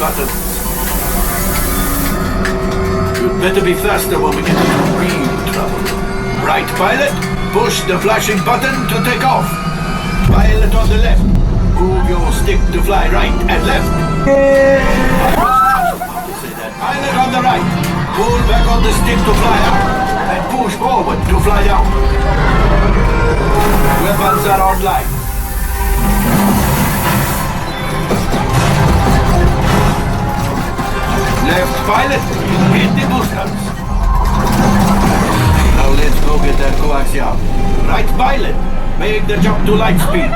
buttons. You'd better be faster when we get into real trouble. Right, pilot, push the flashing button to take off. Pilot on the left. Move your stick to fly right and left. Pilot on the right. Pull back on the stick to fly up. And push forward to fly down. Weapons are online. Left pilot, hit the boosters. Now let's go get that coaxium. Right pilot, make the jump to light speed.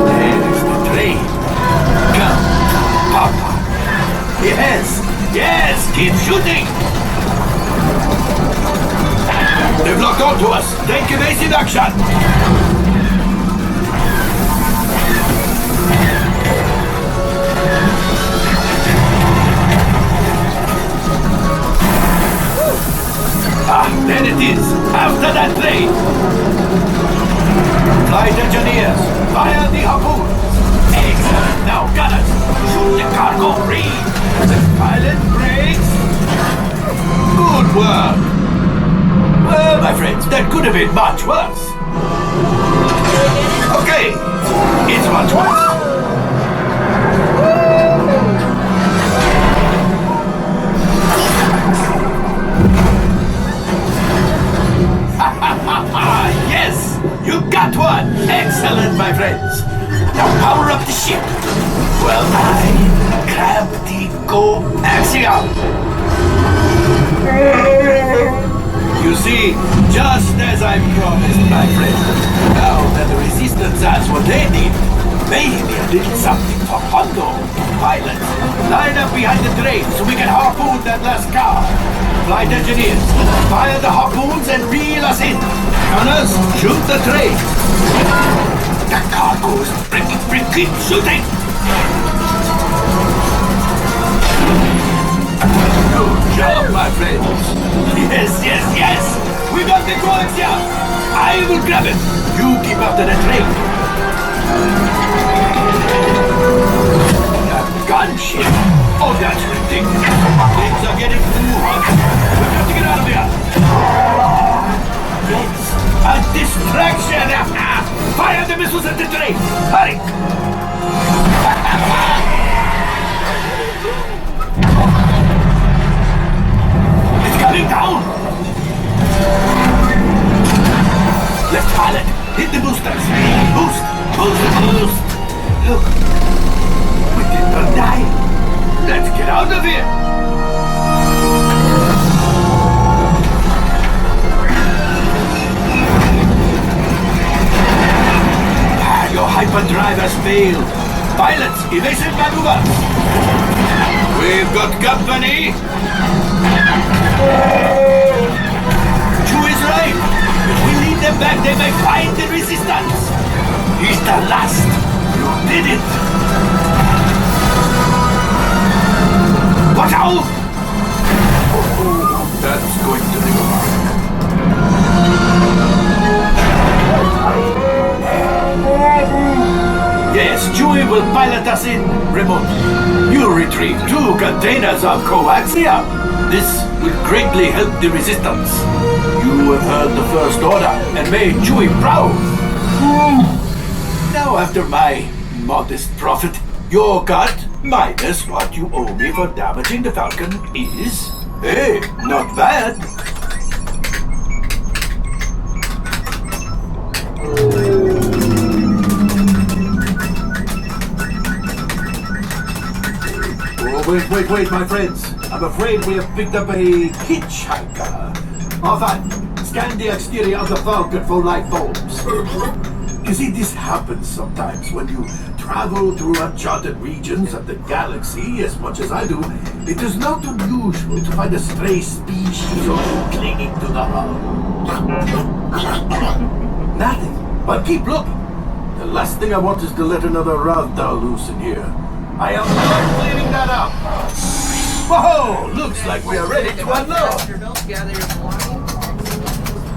There's the train. Come, Papa. Yes, keep shooting. They've locked onto us. Take evasive action. There it is. After that train. Flight engineers, fire the harpoons. Excellent. Now, gunners, shoot the cargo free. The pilot brakes. Good work. Well, my friends, that could have been much worse. Okay, it's much worse. Yes, you got one. Excellent, my friends. Now power up the ship. Well, I grab the coaxium. You see, just as I promised, my friend, now that the Resistance has what they need, maybe a little something for Hondo. Pilots, line up behind the train so we can harpoon that last car. Flight engineers, fire the harpoons and reel us in. Gunners, shoot the train. The cargo's keep shooting. Good job, my friends. Yes. We got the coaxium. I will grab it. You keep after the train. That gunship. Oh, that's ridiculous. Things are getting too hot. We have to get out of here. It's a distraction. Fire the missiles at the train. Hurry. Coming down! Left pilot, hit the boosters. Boost! Look, we did not die. Let's get out of here. Your hyperdrive has failed. Pilots, evasive maneuvers. We've got company. Chewie's right. If we lead them back, they may find the Resistance. He's the last. You did it. Watch out! Oh, that's going to be hard. Yes, Chewie will pilot us in remotely. You retrieve 2 containers of coaxium. This will greatly help the Resistance. You have heard the First Order and made Chewie proud. Now, after my modest profit, your cut minus what you owe me for damaging the Falcon is, hey, not bad. Oh, wait, my friends. I'm afraid we have picked up a hitchhiker. Enfin, scan the exterior of the Falcon for life forms. You see, this happens sometimes when you travel through uncharted regions of the galaxy as much as I do. It is not unusual to find a stray species or clinging to the hull. Nothing, but keep looking. The last thing I want is to let another Ravdar loose in here. I am not cleaning that up. Whoa! So, looks like we are ready to unload. Gather your belongings.